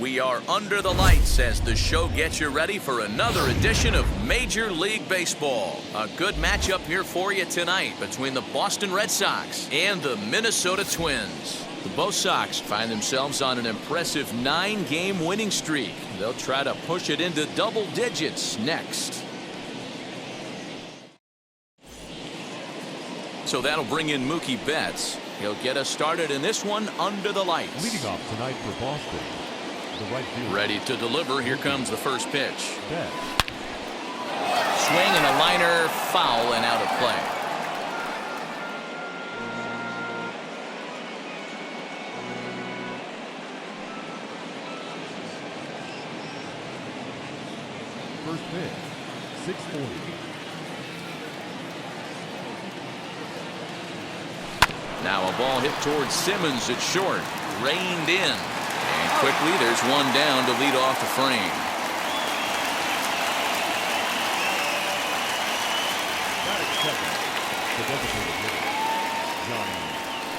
We are under the lights as the show gets you ready for another edition of Major League Baseball. A good matchup here for you tonight between the Boston Red Sox and the Minnesota Twins. The both Sox find themselves on an impressive 9-game winning streak. They'll try to push it into double digits next. So that'll bring in Mookie Betts. He'll get us started in this one under the lights. Leading off tonight for Boston, the right field. Ready to deliver. Here comes the first pitch. Betts. Swing and a liner, foul and out of play. First pitch, 640. Now a ball hit towards Simmons at short. Reined in. And quickly there's one down to lead off the frame.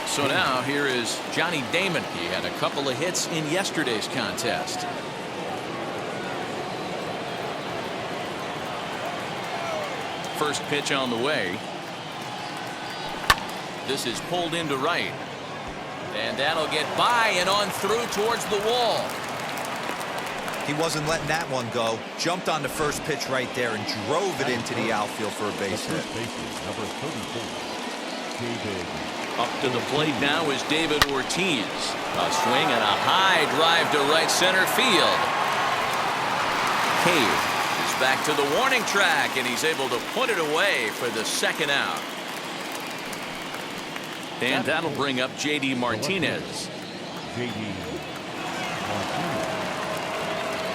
So now here is Johnny Damon. He had a couple of hits in yesterday's contest. First pitch on the way. This is pulled into right. And that'll get by and on through towards the wall. He wasn't letting that one go. Jumped on the first pitch right there and drove it into the outfield for a base hit. Number 34, David. Up to the plate now is David Ortiz. A swing and a high drive to right center field. Cave is back to the warning track, and he's able to put it away for the second out. And that'll bring up J.D. Martinez.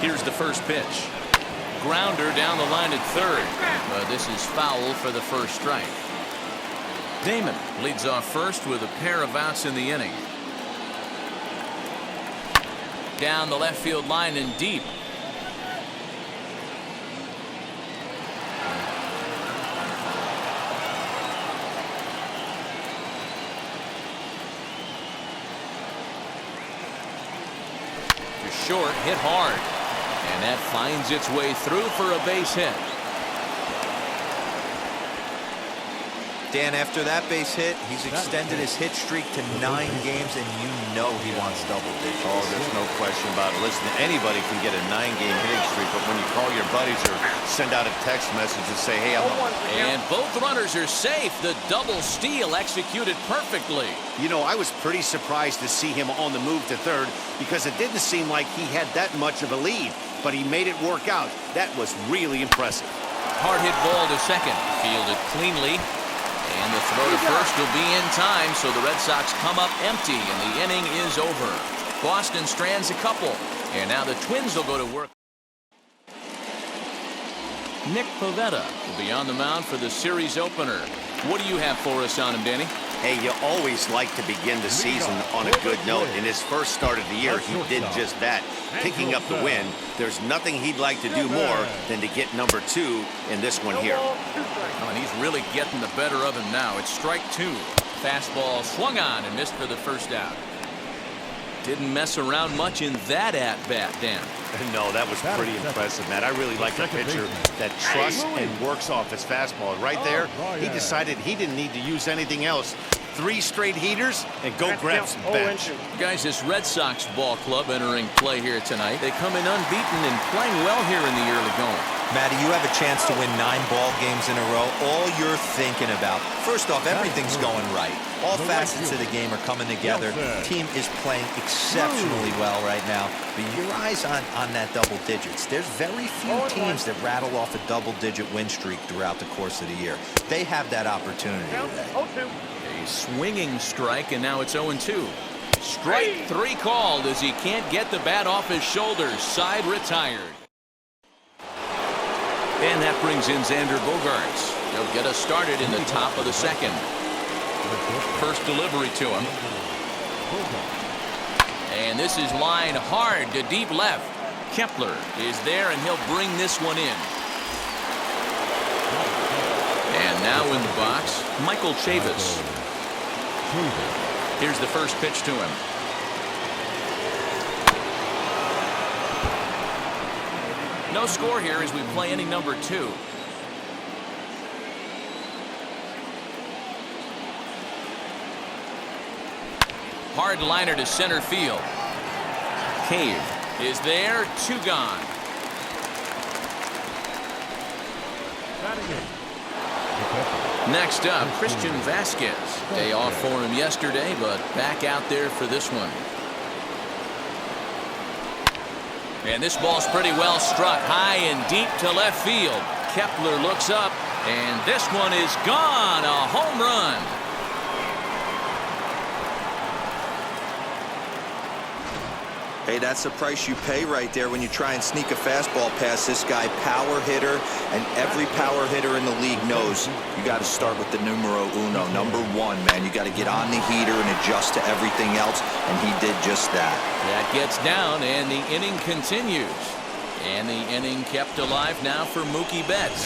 Here's the first pitch. Grounder down the line at third. This is foul for the first strike. Damon leads off first with a pair of outs in the inning. Down the left field line and deep. Short, hit hard, and that finds its way through for a base hit. Dan, after that base hit, he's extended his hit streak to 9 games, and you know he wants double digits. Oh, there's no question about it. Listen, anybody can get a 9-game hitting streak, but when you call your buddies or send out a text message and say, hey, And both runners are safe. The double steal executed perfectly. You know, I was pretty surprised to see him on the move to third because it didn't seem like he had that much of a lead, but he made it work out. That was really impressive. Hard hit ball to second. Fielded cleanly. And the throw to first will be in time, so the Red Sox come up empty, and the inning is over. Boston strands a couple, and now the Twins will go to work. Nick Pivetta will be on the mound for the series opener. What do you have for us on him, Danny? Hey, you always like to begin the season on a good note. In his first start of the year, he did just that, picking up the win. There's nothing he'd like to do more than to get number 2 in this one here. Oh, and he's really getting the better of him now. It's strike 2. Fastball swung on and missed for the first out. Didn't mess around much in that at-bat, Dan. No, that was pretty impressive, Matt. I really like a pitcher that trusts and works off his fastball. Right there, he decided he didn't need to use anything else. 3 straight heaters and go grab some bench. Guys, this Red Sox ball club entering play here tonight. They come in unbeaten and playing well here in the early going. Matty, you have a chance to win 9 ball games in a row. All you're thinking about, first off, everything's going right. All facets of the game are coming together. The team is playing exceptionally well right now. But your eyes on that double digits. There's very few teams that rattle off a double-digit win streak throughout the course of the year. They have that opportunity today. A swinging strike, and now it's 0-2. Strike 3 called as he can't get the bat off his shoulders. Side retired. And that brings in Xander Bogaerts. He'll get us started in the top of the second. First delivery to him. And this is line hard to deep left. Kepler is there, and he'll bring this one in. And now in the box, Michael Chavis. Here's the first pitch to him. No score here as we play inning number 2. Hard liner to center field. Cave is there. 2 gone. Next up, Christian Vasquez. Day off for him yesterday, but back out there for this one. And this ball's pretty well struck high and deep to left field. Kepler looks up, and this one is gone. A home run. Hey, that's the price you pay right there when you try and sneak a fastball past this guy. Power hitter, and every power hitter in the league knows you got to start with the numero uno, number 1, man. You got to get on the heater and adjust to everything else, and he did just that. That gets down, and the inning continues. And the inning kept alive now for Mookie Betts.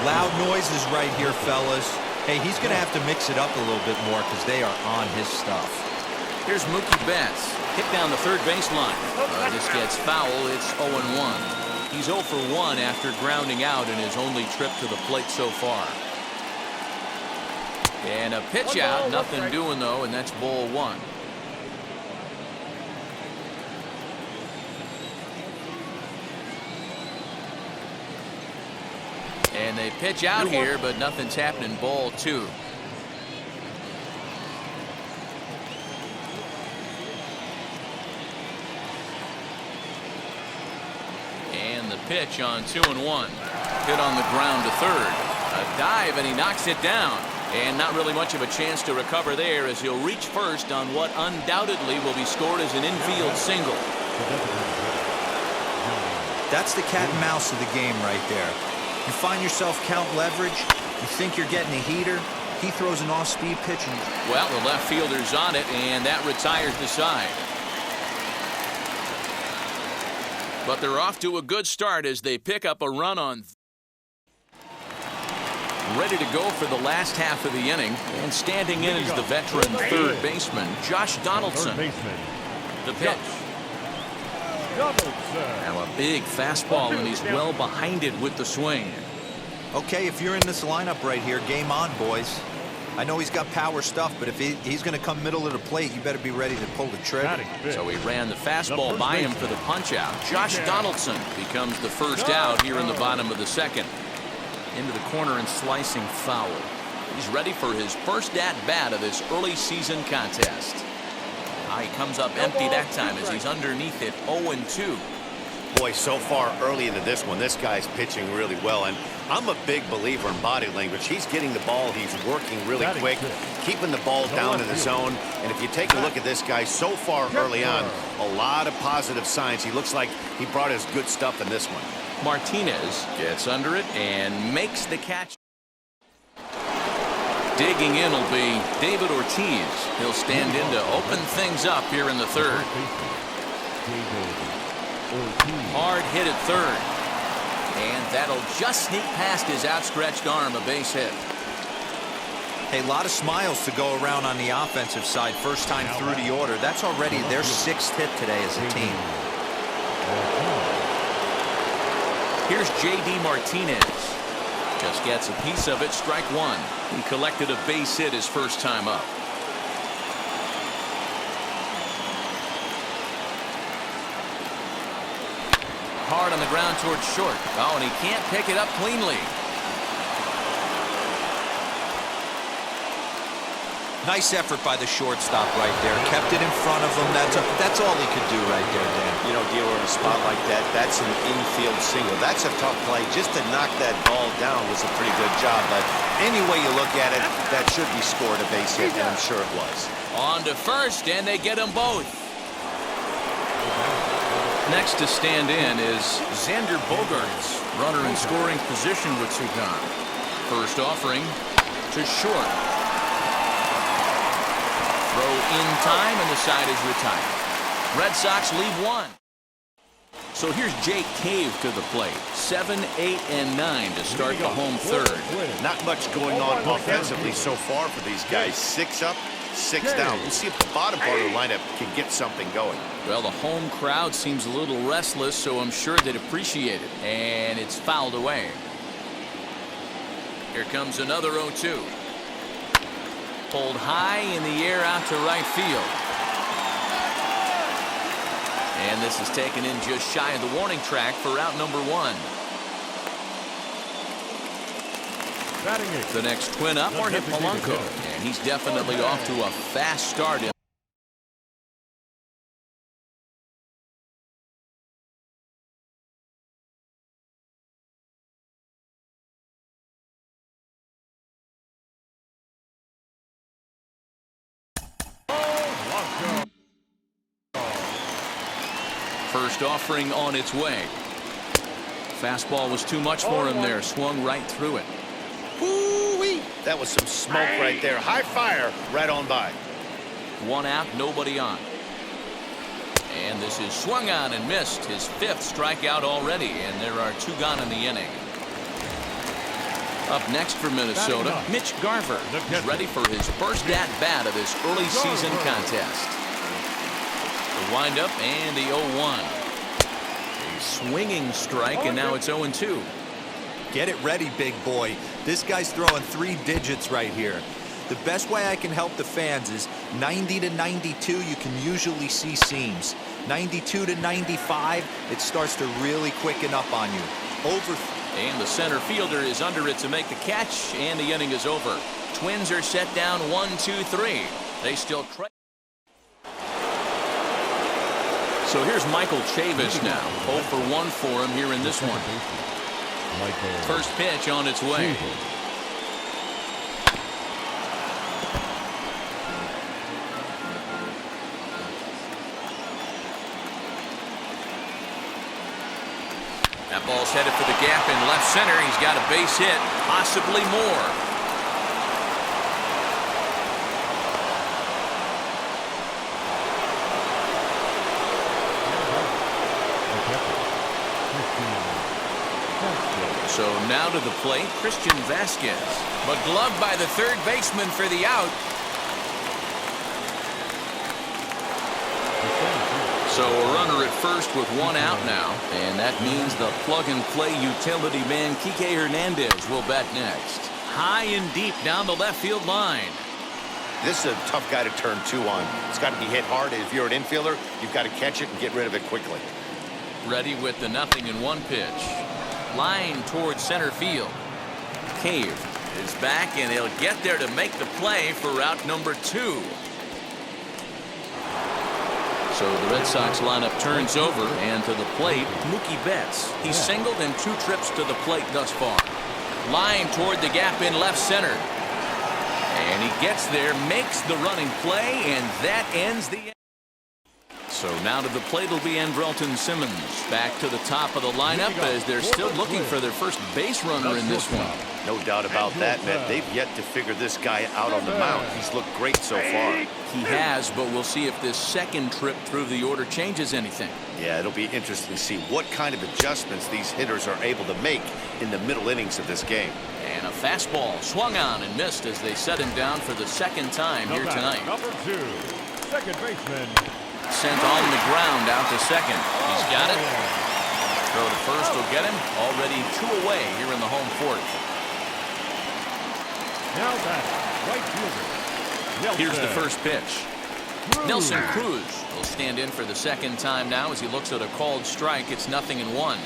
Loud noises right here, fellas. Hey, he's going to have to mix it up a little bit more because they are on his stuff. Here's Mookie Betts. Hit down the third baseline. This gets foul. It's 0-1. He's 0 for 1 after grounding out in his only trip to the plate so far. And a pitch out. Nothing doing, though, and that's ball 1. And they pitch out here, but nothing's happening. Ball 2. And the pitch on 2-1. Hit on the ground to third. A dive, and he knocks it down. And not really much of a chance to recover there as he'll reach first on what undoubtedly will be scored as an infield single. That's the cat and mouse of the game right there. You find yourself count leverage, you think you're getting a heater, he throws an off-speed pitch. And well, the left fielder's on it, and that retires the side. But they're off to a good start as they pick up a run on. Ready to go for the last half of the inning, and standing in is the veteran third baseman, Josh Donaldson. The pitch. Now a big fastball, and he's well behind it with the swing. Okay, if you're in this lineup right here, game on, boys. I know he's got power stuff, but if he's going to come middle of the plate, you better be ready to pull the trigger. So he ran the fastball by him for the punch-out. Josh Donaldson becomes the first out here in the bottom of the second. Into the corner and slicing foul. He's ready for his first at-bat of this early season contest. He comes up empty that time as he's underneath it 0-2. Boy, so far early into this one, this guy's pitching really well. And I'm a big believer in body language. He's getting the ball. He's working really quick, keeping the ball down in the zone. And if you take a look at this guy so far early on, a lot of positive signs. He looks like he brought his good stuff in this one. Martinez gets under it and makes the catch. Digging in will be David Ortiz. He'll stand in to open things up here in the third. Hard hit at third. And that'll just sneak past his outstretched arm, a base hit. Hey, a lot of smiles to go around on the offensive side. First time through the order. That's already their 6th hit today as a team. Here's J.D. Martinez. Just gets a piece of it, strike 1. He collected a base hit his first time up. Hard on the ground towards short. Oh, and he can't pick it up cleanly. Nice effort by the shortstop right there. Kept it in front of him. That's all he could do right there, Dan. You know, dealer in a spot like that, that's an infield single. That's a tough play. Just to knock that ball down was a pretty good job. But any way you look at it, that should be scored a base hit, and I'm sure it was. On to first, and they get them both. Next to stand in is Xander Bogaerts. Runner in scoring position with 2 gone. First offering to short. Throw in time, and the side is retired. Red Sox lead 1. So here's Jake Cave to the plate. 7, 8, and 9 to start the home third. Not much going on offensively so far for these guys. 6 up, 6 down. We'll see if the bottom part of the lineup can get something going. Well, the home crowd seems a little restless, so I'm sure they'd appreciate it. And it's fouled away. Here comes another 0-2. Pulled high in the air out to right field. And this is taken in just shy of the warning track for out number 1. The next twin up are hit Polanco, and he's definitely off to a fast start. First offering on its way. Fastball was too much for him there. Swung right through it. Woo-wee! That was some smoke right there. High fire right on by. 1 out, nobody on. And this is swung on and missed. His 5th strikeout already, and there are 2 gone in the inning. Up next for Minnesota, Mitch Garver. He's ready for his first at-bat of this early season contest. The windup and the 0-1. A swinging strike, and now it's 0-2. Get it ready, big boy. This guy's throwing 3 digits right here. The best way I can help the fans is 90 to 92, you can usually see seams. 92 to 95, it starts to really quicken up on you. And the center fielder is under it to make the catch, and the inning is over. Twins are set down 1-2-3. They still try. So here's Michael Chavis now. 0 for 1 for him here in this one. First pitch on its way. That ball's headed for the gap in left center. He's got a base hit, possibly more. So now to the plate, Christian Vasquez. But gloved by the third baseman for the out. So a runner at first with 1 out now. And that means the plug-and-play utility man, Kike Hernandez, will bat next. High and deep down the left field line. This is a tough guy to turn 2 on. It's got to be hit hard. If you're an infielder, you've got to catch it and get rid of it quickly. Ready with the 0-1 pitch. Line towards center field. Cave is back, and he'll get there to make the play for out number 2. So the Red Sox lineup turns over, and to the plate, Mookie Betts. He's singled in 2 trips to the plate thus far. Line toward the gap in left center. And he gets there, makes the running play, and that ends the inning. So now to the plate will be Andrelton Simmons. Back to the top of the lineup as they're still looking for their first base runner in this one. No doubt about that, Matt. They've yet to figure this guy out on the mound. He's looked great so far. He has, but we'll see if this second trip through the order changes anything. Yeah, it'll be interesting to see what kind of adjustments these hitters are able to make in the middle innings of this game. And a fastball swung on and missed as they set him down for the 2nd time here tonight. Number 2, second baseman. Sent on the ground out to second. He's got it. Throw to first will get him. Already 2 away here in the home 4th. Now back, right fielder. Here's the first pitch. Nelson Cruz will stand in for the 2nd time now as he looks at a called strike. It's 0-1.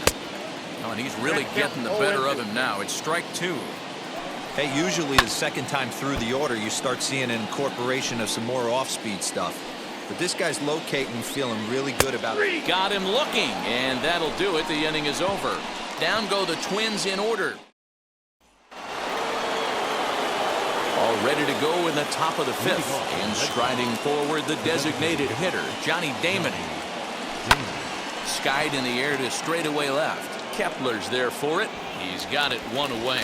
Oh, and he's really getting the better of him now. It's strike 2. Hey, usually the 2nd time through the order, you start seeing an incorporation of some more off-speed stuff. But this guy's locating, feeling really good about it. Got him looking, and that'll do it. The inning is over. Down go the Twins in order. All ready to go in the top of the 5th. And striding forward, the designated hitter, Johnny Damon. Skied in the air to straightaway left. Kepler's there for it. He's got it 1 away.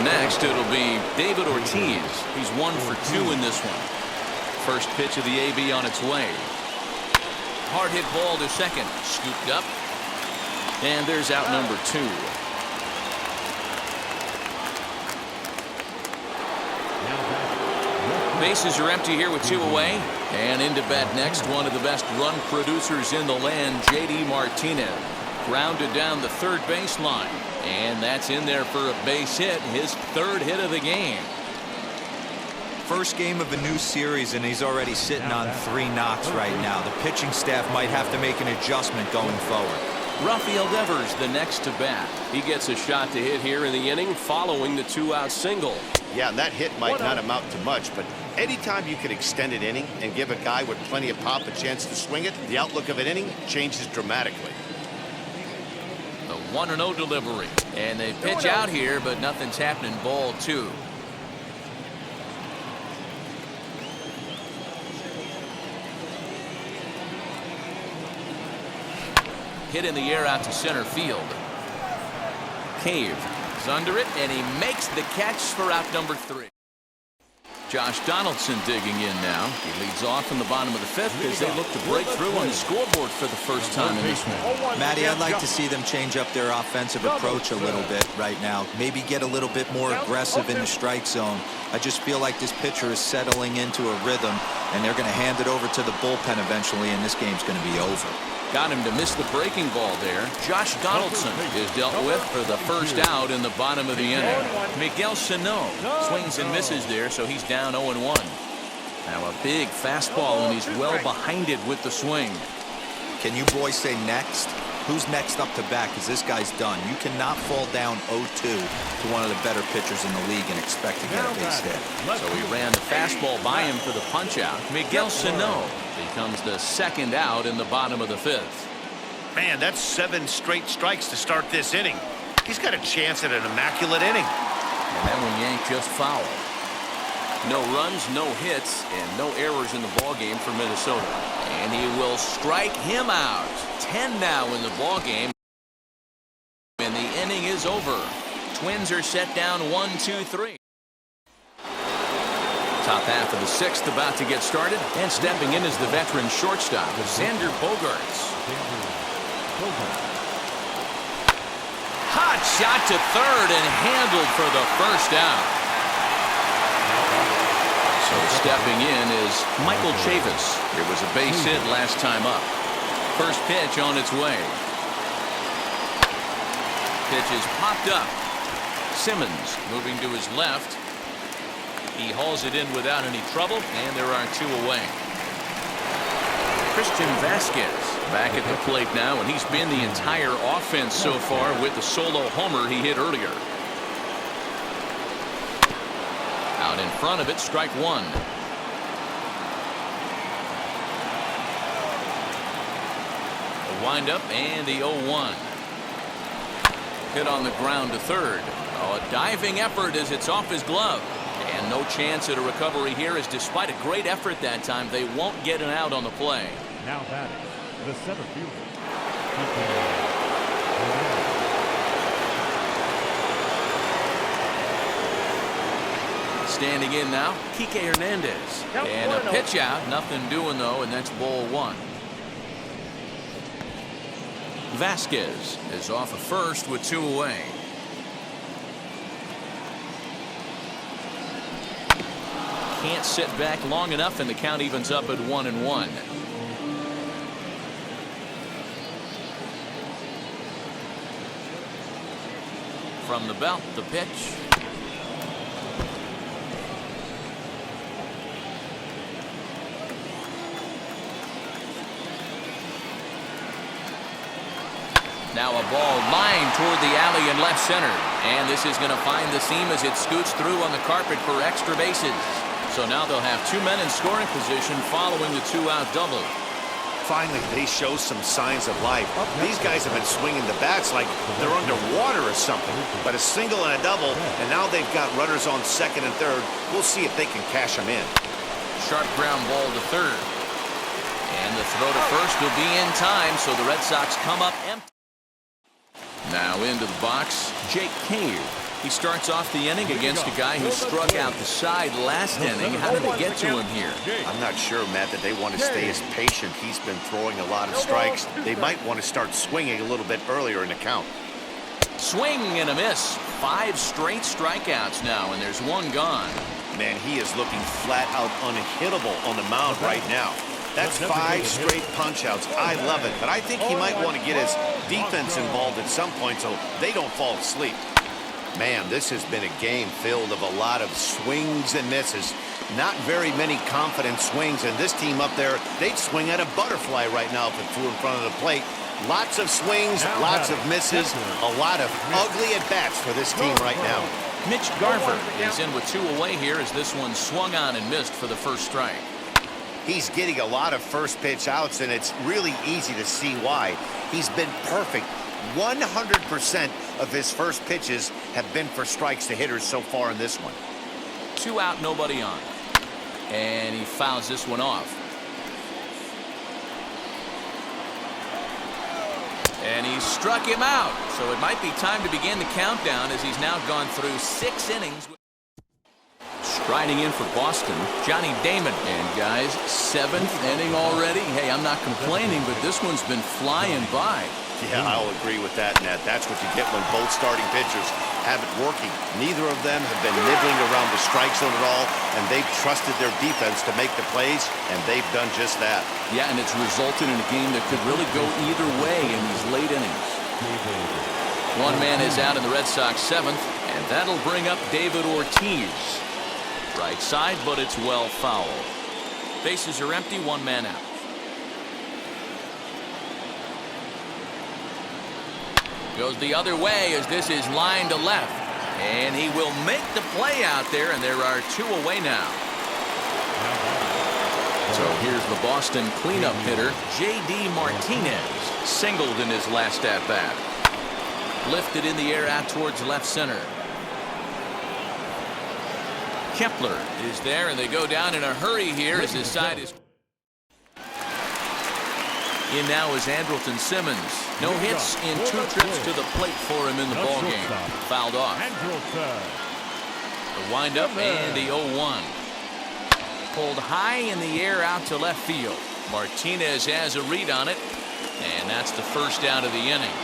Next, it'll be David Ortiz. He's 1 for 2 in this one. First pitch of the AB on its way. Hard hit ball to second. Scooped up. And there's out number 2. Bases are empty here with 2 away. And into bat next, one of the best run producers in the land, J.D. Martinez. Grounded down the third baseline. And that's in there for a base hit, his 3rd hit of the game. First game of a new series, and he's already sitting on 3 knocks right now. The pitching staff might have to make an adjustment going forward. Rafael Devers, the next to bat. He gets a shot to hit here in the inning following the 2-out single. Yeah, and that hit might not amount to much, but anytime you can extend an inning and give a guy with plenty of pop a chance to swing it, the outlook of an inning changes dramatically. The 1-0 delivery. And they pitch out here, but nothing's happening. Ball 2. Hit in the air out to center field. Cave is under it, and he makes the catch for out number 3. Josh Donaldson digging in now. He leads off in the bottom of the 5th as they look to break through on the scoreboard for the first time in this one. Matty, I'd like to see them change up their offensive approach a little bit right now. Maybe get a little bit more aggressive in the strike zone. I just feel like this pitcher is settling into a rhythm, and they're going to hand it over to the bullpen eventually, and this game's going to be over. Got him to miss the breaking ball there. Josh Donaldson is dealt with for the first out in the bottom of the inning. Miguel Sano swings and misses there, so he's down 0-1. Now a big fastball, and he's well behind it with the swing. Can you boys say next? Who's next up to bat? Because this guy's done. You cannot fall down 0-2 to one of the better pitchers in the league and expect to get a base hit. So he ran the fastball by him for the punch-out. Miguel Sano becomes the second out in the bottom of the 5th. Man, that's 7 straight strikes to start this inning. He's got a chance at an immaculate inning. And that one yanked just foul. No runs, no hits, and no errors in the ballgame for Minnesota. And he will strike him out. 10 now in the ballgame. And the inning is over. Twins are set down 1-2-3. Top half of the 6th about to get started. And stepping in is the veteran shortstop, Xander Bogaerts. Hot shot to third and handled for the first out. So stepping in is Michael Chavis. It was a base hit last time up. First pitch on its way. Pitch is popped up. Simmons moving to his left. He hauls it in without any trouble, and there are 2 away. Christian Vasquez back at the plate now, and he's been the entire offense so far with the solo homer he hit earlier. Out in front of it, strike 1. The windup and the 0-1. Hit on the ground to third. Oh, a diving effort as it's off his glove. And no chance at a recovery here, as despite a great effort that time, they won't get an out on the play. Now batting, the center fielder. Standing in now, Kike Hernandez. And a pitch out, nothing doing though, and that's ball 1. Vasquez is off of first with 2 away. Can't sit back long enough, and the count evens up at 1-1. From the belt, the pitch. Now a ball lined toward the alley in left center. And this is going to find the seam as it scoots through on the carpet for extra bases. So now they'll have 2 men in scoring position following the 2-out double. Finally, they show some signs of life. These guys have been swinging the bats like they're underwater or something. But a single and a double, and now they've got runners on second and third. We'll see if they can cash them in. Sharp ground ball to third. And the throw to first will be in time, so the Red Sox come up empty. Now into the box, Jake Cave. He starts off the inning against a guy who struck out the side last inning. How did they get to him here? I'm not sure, Matt, that they want to stay as patient. He's been throwing a lot of strikes. They might want to start swinging a little bit earlier in the count. Swing and a miss. 5 straight strikeouts now, and there's 1 gone. Man, he is looking flat out unhittable on the mound right now. That's 5 straight punch-outs. I love it, but I think he might want to get his defense involved at some point so they don't fall asleep. Man, this has been a game filled of a lot of swings and misses. Not very many confident swings, and this team up there, they'd swing at a butterfly right now if it flew in front of the plate. Lots of swings, lots of misses, a lot of ugly at-bats for this team right now. Mitch Garver is in with 2 away here as this one swung on and missed for the first strike. He's getting a lot of first pitch outs, and it's really easy to see why. He's been perfect. 100% of his first pitches have been for strikes to hitters so far in this one. 2 out, nobody on. And he fouls this one off. And he struck him out. So it might be time to begin the countdown as he's now gone through 6 innings. Striding in for Boston, Johnny Damon. And guys, 7th inning already. Hey, I'm not complaining, but this one's been flying by. Yeah, I'll agree with that, Nat. That's what you get when both starting pitchers have it working. Neither of them have been nibbling around the strike zone at all, and they've trusted their defense to make the plays, and they've done just that. Yeah, and it's resulted in a game that could really go either way in these late innings. 1 man is out in the Red Sox 7th, and that'll bring up David Ortiz. Right side, but it's well fouled. Bases are empty, 1 man out. Goes the other way as this is lined to left. And he will make the play out there, and there are 2 away now. So here's the Boston cleanup hitter, J.D. Martinez. Singled in his last at-bat. Lifted in the air out towards left center. Kepler is there, and they go down in a hurry here as his side is... In now is Andrelton Simmons. No hits in 2 trips to the plate for him in the ballgame. Fouled off. The windup and the 0-1. Pulled high in the air out to left field. Martinez has a read on it, and that's the first out of the inning.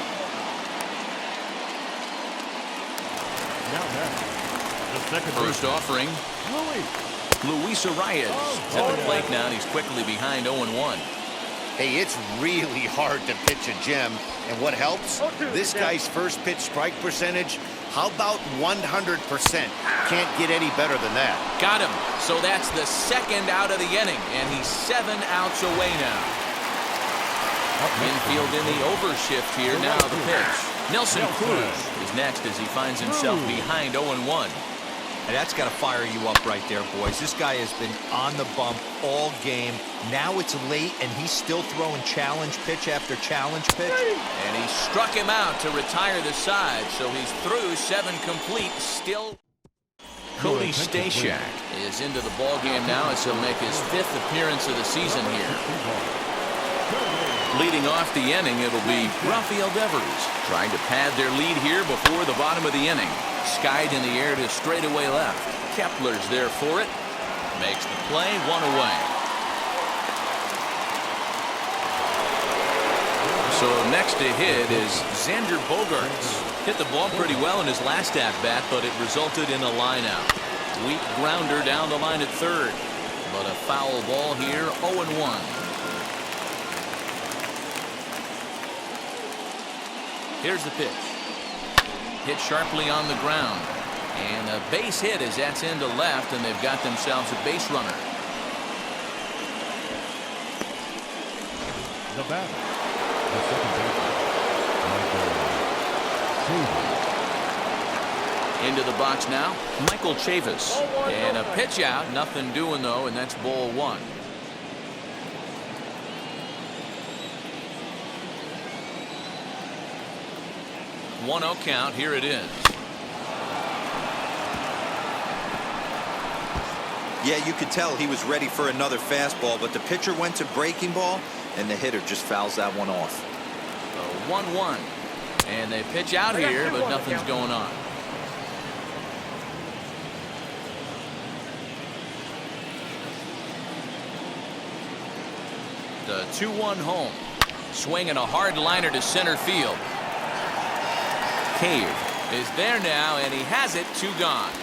First offering. Luis Arias at the plate now, and he's quickly behind 0-1. Hey, it's really hard to pitch a gem, and what helps? This guy's first pitch strike percentage, how about 100%? Can't get any better than that. Got him. So that's the 2nd out of the inning, and he's 7 outs away now. Infield in the overshift here. Now the pitch. Nelson Cruz is next as he finds himself behind 0-1. And that's got to fire you up right there, boys. This guy has been on the bump all game. Now it's late, and he's still throwing challenge pitch after challenge pitch. And he struck him out to retire the side, so he's through 7 complete. Still, Cody Stashak is into the ballgame now as he'll make his 5th appearance of the season here. Leading off the inning, it'll be Rafael Devers trying to pad their lead here before the bottom of the inning. Skied in the air to straightaway left. Kepler's there for it. Makes the play, 1 away. So next to hit is Xander Bogaerts. Hit the ball pretty well in his last at-bat, but it resulted in a line-out. Weak grounder down the line at 3rd. But a foul ball here, 0-1. Here's the pitch. Hit sharply on the ground. And a base hit as that's into left, and they've got themselves a base runner. The batter, the second baseman, Into the box now, Michael Chavis. And a pitch out, nothing doing though, and that's ball 1. One 0 count. Here it is. Yeah, you could tell he was ready for another fastball, but the pitcher went to breaking ball, and the hitter just fouls that one off. So 1-1. And they pitch out here, but nothing's going on. The 2-1 home. Swinging a hard liner to center field. Cave is there now, and he has it. 2 gone.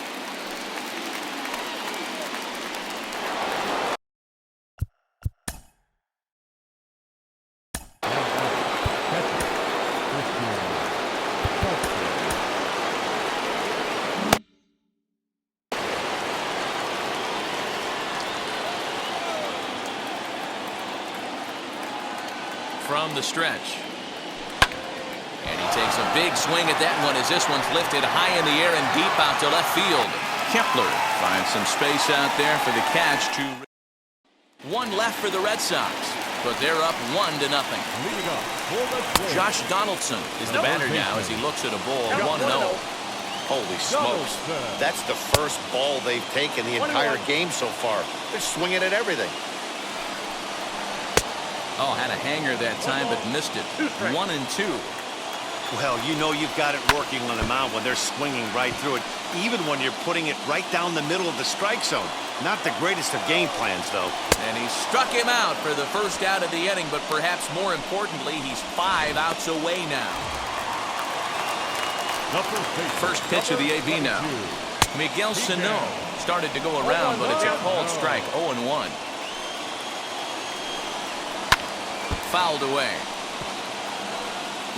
From the stretch. And he takes a big swing at that one as this one's lifted high in the air and deep out to left field. Kepler finds some space out there for the catch. 1 left for the Red Sox, but they're up 1-0. Josh Donaldson is the batter now as he looks at a ball 1-0. Holy smokes. That's the first ball they've taken the entire game so far. They're swinging at everything. Oh, had a hanger that time, but missed it. 1-2. Well, you know you've got it working on the mound when they're swinging right through it, even when you're putting it right down the middle of the strike zone. Not the greatest of game plans, though. And he struck him out for the first out of the inning, but perhaps more importantly, he's 5 outs away now. First pitch of the AB now. Miguel Sano started to go around, but it's a called strike. 0-1. Fouled away.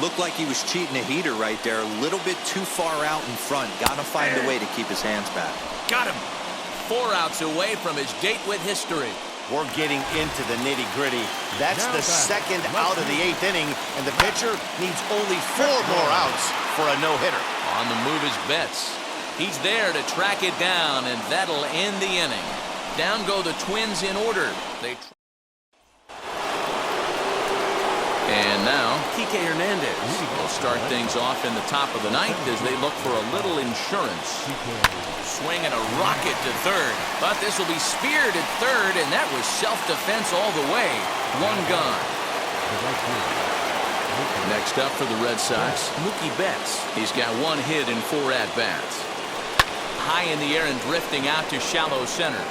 Looked like he was cheating a heater right there. A little bit too far out in front. Got to find a way to keep his hands back. Got him. 4 outs away from his date with history. We're getting into the nitty-gritty. That's the second out of the 8th inning, and the pitcher needs only 4 more outs for a no-hitter. On the move is Betts. He's there to track it down, and that'll end the inning. Down go the Twins in order. And now, Kike Hernandez will start things off in the top of the 9th as they look for a little insurance. Swinging a rocket to third, but this will be speared at third, and that was self-defense all the way. 1 gone. Next up for the Red Sox, Mookie Betts. He's got 1 hit in 4 at-bats. High in the air and drifting out to shallow center.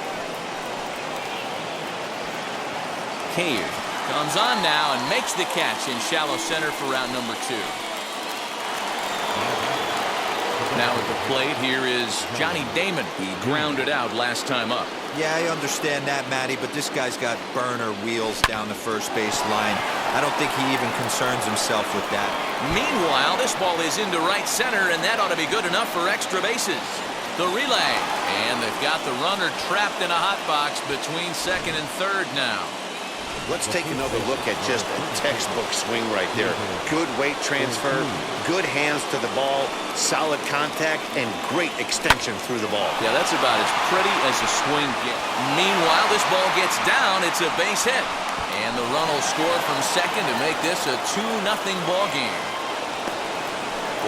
Cave comes on now and makes the catch in shallow center for round number 2. Now at the plate, here is Johnny Damon. He grounded out last time up. Yeah, I understand that, Matty, but this guy's got burner wheels down the first base line. I don't think he even concerns himself with that. Meanwhile, this ball is into right center, and that ought to be good enough for extra bases. The relay, and they've got the runner trapped in a hot box between second and third now. Let's take another look at just a textbook swing right there. Good weight transfer, good hands to the ball, solid contact, and great extension through the ball. Yeah, that's about as pretty as a swing gets. Meanwhile, this ball gets down. It's a base hit. And the run will score from second to make this a 2-0 ball game.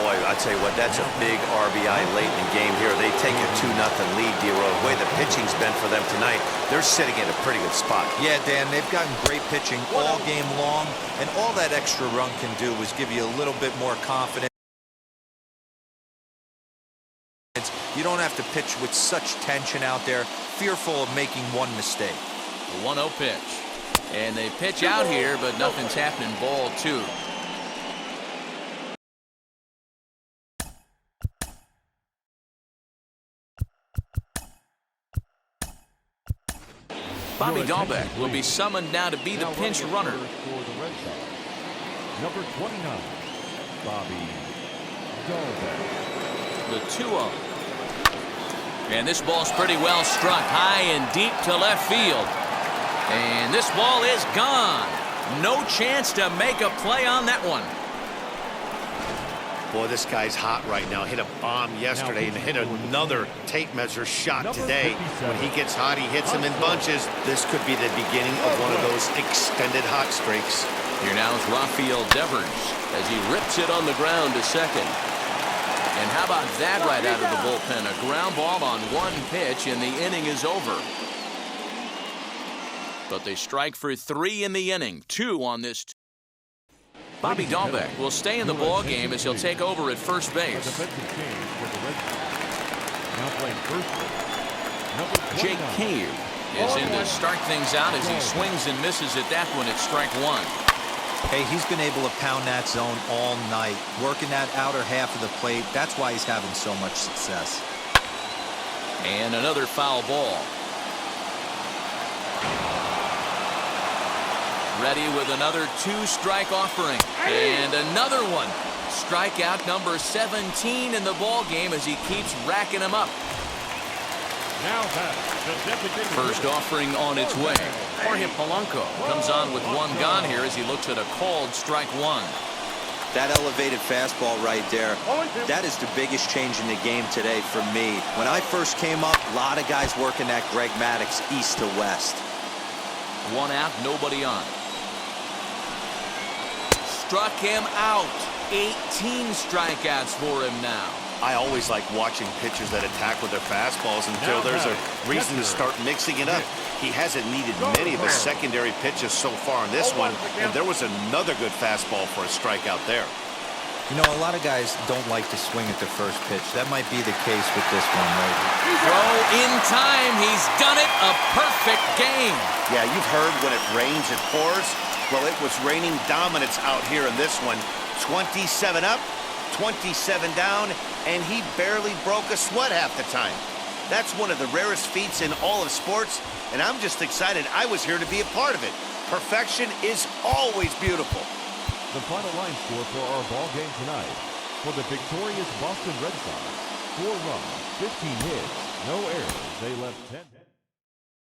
Boy, I tell you what, that's a big RBI late in the game here. They take a 2-0 lead, D-Row. The way the pitching's been for them tonight, they're sitting in a pretty good spot. Yeah, Dan, they've gotten great pitching all game long, and all that extra run can do is give you a little bit more confidence. You don't have to pitch with such tension out there, fearful of making one mistake. The 1-0 pitch. And they pitch out here, but nothing's happening. Ball 2. Bobby Dahlbeck will be summoned now to be the pinch runner. Number 29, Bobby Dahlbeck. The 2-0. And this ball's pretty well struck high and deep to left field. And this ball is gone. No chance to make a play on that one. Boy, this guy's hot right now. Hit a bomb yesterday and hit another tape measure shot today. When he gets hot, he hits them in bunches. This could be the beginning of one of those extended hot streaks. Here now is Rafael Devers as he rips it on the ground to second. And how about that right out of the bullpen? A ground ball on 1 pitch, and the inning is over. But they strike for 3 in the inning, 2 on this. Bobby Dahlbeck will stay in the ball game as he'll take over at first base. Jake Cave is in to start things out as he swings and misses at that one at strike one. Hey, he's been able to pound that zone all night, working that outer half of the plate. That's why he's having so much success. And another foul ball. Ready with another two-strike offering. And another one. Strikeout number 17 in the ball game as he keeps racking them up. First offering on its way. Jorge Polanco comes on with one gone here as he looks at a called strike one. That elevated fastball right there, that is the biggest change in the game today for me. When I first came up, a lot of guys working that Greg Maddux east to west. One out, nobody on. Struck him out. 18 strikeouts for him now. I always like watching pitchers that attack with their fastballs until there's a reason to start mixing it up. He hasn't needed many of his secondary pitches so far in this one, and there was another good fastball for a strikeout there. You know, a lot of guys don't like to swing at the first pitch. That might be the case with this one, right? Throw in time. He's done it. A perfect game. Yeah, you've heard when it rains, it pours. Well, it was raining dominance out here in this one. 27 up, 27 down, and he barely broke a sweat half the time. That's one of the rarest feats in all of sports, and I'm just excited I was here to be a part of it. Perfection is always beautiful. The final line score for our ball game tonight. For the victorious Boston Red Sox, 4 runs, 15 hits, no errors. They left 10.